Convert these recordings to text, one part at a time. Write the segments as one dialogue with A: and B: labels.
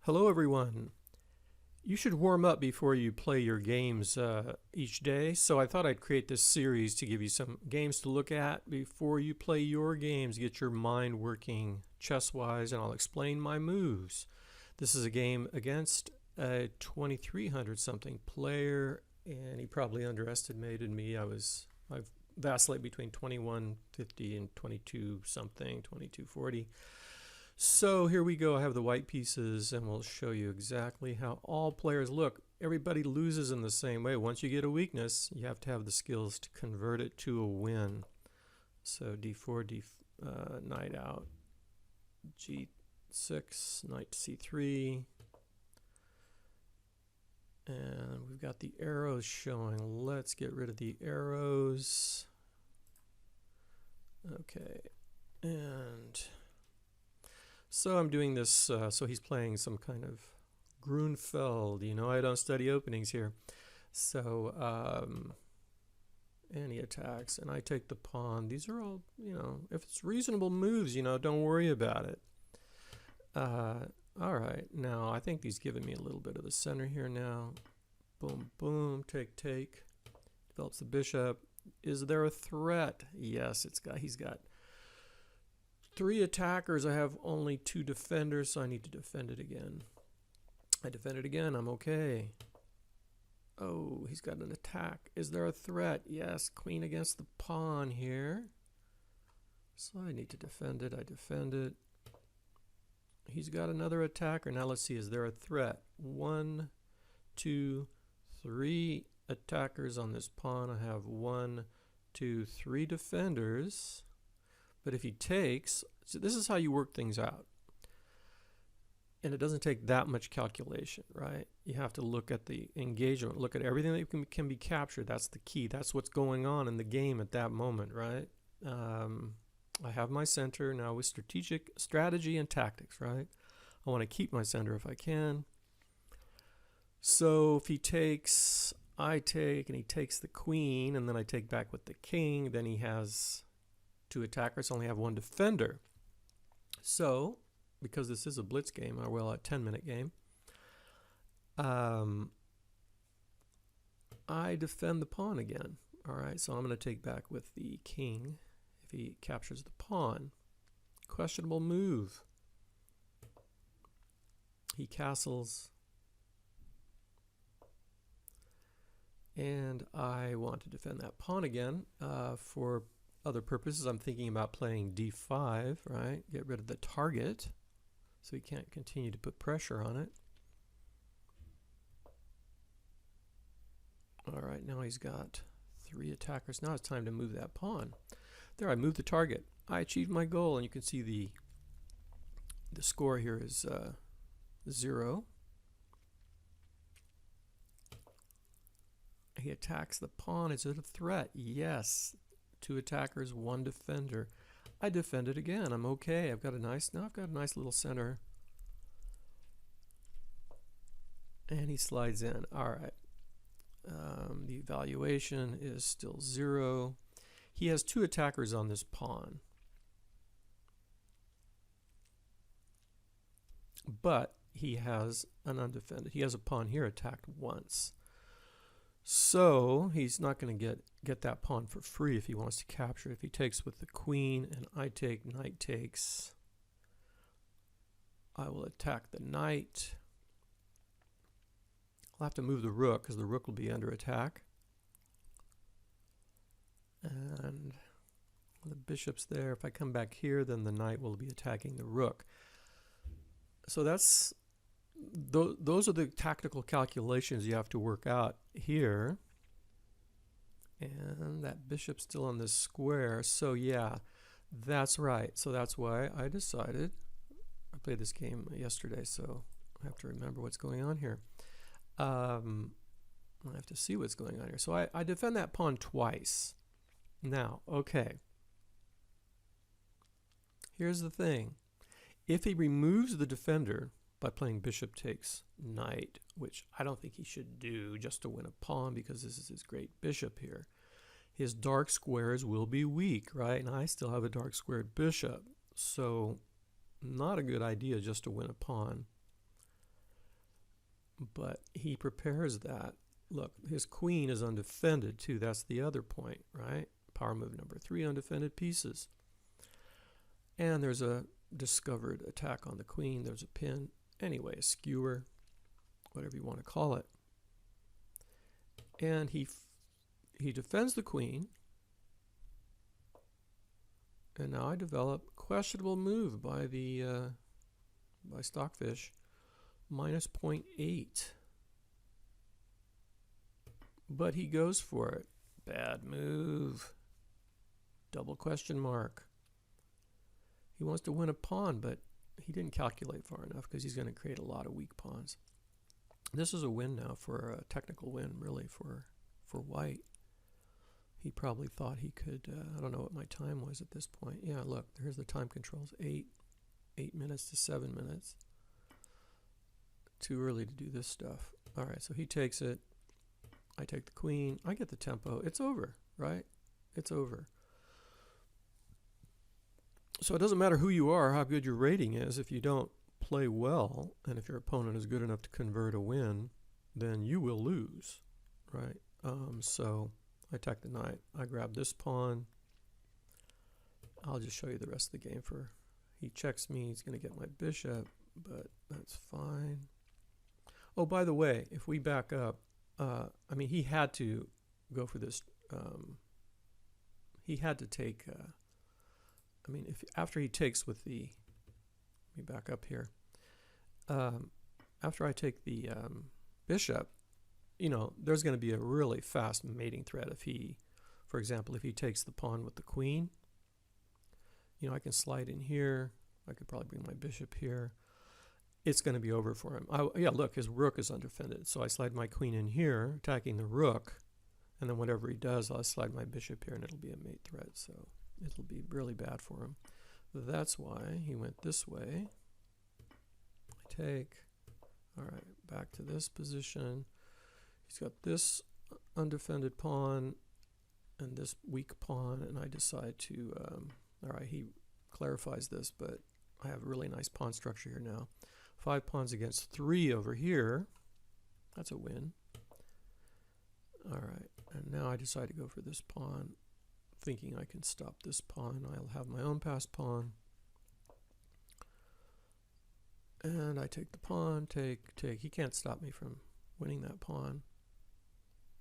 A: Hello everyone. You should warm up before you play your games each day, so I thought I'd create this series to give you some games to look at before you play your games, get your mind working chess-wise, and I'll explain my moves. This is a game against a 2300 something player, and he probably underestimated me. I've vacillate between 2150 and 22 something, 2240. So here we go. I have the white pieces and we'll show you exactly how all players look. Everybody loses in the same way. Once you get a weakness, you have to have the skills to convert it to a win. So d4, knight out, g6, knight c3. And we've got the arrows showing. Let's get rid of the arrows. Okay. And so I'm doing this, so he's playing some kind of Grunfeld. You know, I don't study openings here. So, and he attacks, and I take the pawn. These are all, you know, if it's reasonable moves, you know, don't worry about it. All right, now I think he's giving me a little bit of the center here now. Boom, boom, take, take. Develops the bishop. Is there a threat? Yes, he's got 3 attackers. I have only 2 defenders, so I need to defend it again. I defend it again. I'm okay. Oh, he's got an attack. Is there a threat? Yes, queen against the pawn here. So I need to defend it. I defend it. He's got another attacker. Now let's see. Is there a threat? 1, 2, 3 attackers on this pawn. I have 1, 2, 3 defenders. But if he takes, so this is how you work things out. And it doesn't take that much calculation, right? You have to look at the engagement, look at everything that can be captured. That's the key. That's what's going on in the game at that moment, right? I have my center now with strategy and tactics, right? I want to keep my center if I can. So if he takes, I take, and he takes the queen, and then I take back with the king, then he has 2 attackers, only have 1 defender. So, because this is a blitz game, or well, a 10-minute game, I defend the pawn again. All right, so I'm going to take back with the king if he captures the pawn. Questionable move. He castles. And I want to defend that pawn again for other purposes. I'm thinking about playing d5, right? Get rid of the target so he can't continue to put pressure on it. All right, now he's got 3 attackers. Now it's time to move that pawn. There, I moved the target. I achieved my goal, and you can see the score here is 0. He attacks the pawn. Is it a threat? Yes. 2 attackers, 1 defender. I defend it again. I'm okay. I've got a nice little center. And he slides in. All right. The evaluation is still 0. He has 2 attackers on this pawn. But he has an undefended. He has a pawn here attacked once. So he's not going to get that pawn for free if he wants to capture it. If he takes with the queen and I take, knight takes, I will attack the knight. I'll have to move the rook because the rook will be under attack. And the bishop's there. If I come back here, then the knight will be attacking the rook. So that's those are the tactical calculations you have to work out here. And that bishop's still on this square. So yeah, that's right. So that's why I decided, I played this game yesterday, so I have to remember what's going on here. I have to see what's going on here. So I defend that pawn twice. Now, okay. Here's the thing. If he removes the defender by playing bishop takes knight, which I don't think he should do just to win a pawn because this is his great bishop here, his dark squares will be weak, right? And I still have a dark squared bishop. So not a good idea just to win a pawn. but he prepares that. Look, his queen is undefended too. That's the other point, right? Power move number 3, undefended pieces. And there's a discovered attack on the queen. There's a pin. Anyway, a skewer, whatever you want to call it. And he defends the queen. And now I develop questionable move by the by Stockfish, minus 0.8. But he goes for it. Bad move. Double question mark. He wants to win a pawn, but he didn't calculate far enough because he's going to create a lot of weak pawns. This is a win now, for a technical win, really, for white. He probably thought he could, I don't know what my time was at this point. Yeah, look, here's the time controls, 8 minutes to 7 minutes. Too early to do this stuff. All right, so he takes it. I take the queen. I get the tempo. It's over, right? It's over. So it doesn't matter who you are, how good your rating is. If you don't play well, and if your opponent is good enough to convert a win, then you will lose, right? So I attack the knight. I grab this pawn. I'll just show you the rest of the game. He checks me. He's going to get my bishop, but that's fine. Oh, by the way, if we back up, I mean, he had to go for this. He had to take. I mean, after he takes with the. Let me back up here. After I take the bishop, you know, there's going to be a really fast mating threat if he, for example, if he takes the pawn with the queen. You know, I can slide in here. I could probably bring my bishop here. It's going to be over for him. Yeah, look, his rook is undefended. So I slide my queen in here, attacking the rook. And then whatever he does, I'll slide my bishop here, and it'll be a mate threat. So it'll be really bad for him. That's why he went this way. I take. All right, back to this position. He's got this undefended pawn and this weak pawn, and I decide to, all right, he clarifies this, but I have a really nice pawn structure here now. 5 pawns against 3 over here. That's a win. All right, and now I decide to go for this pawn, thinking I can stop this pawn. I'll have my own passed pawn. And I take the pawn, take. He can't stop me from winning that pawn.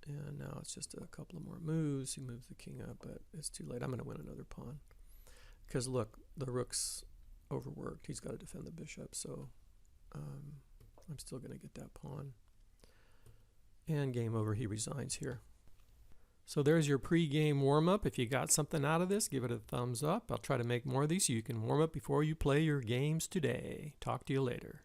A: And now it's just a couple of more moves. He moves the king up, but it's too late. I'm going to win another pawn. Because look, the rook's overworked. He's got to defend the bishop, so I'm still going to get that pawn. And game over. He resigns here. So there's your pre-game warm-up. If you got something out of this, give it a thumbs up. I'll try to make more of these so you can warm up before you play your games today. Talk to you later.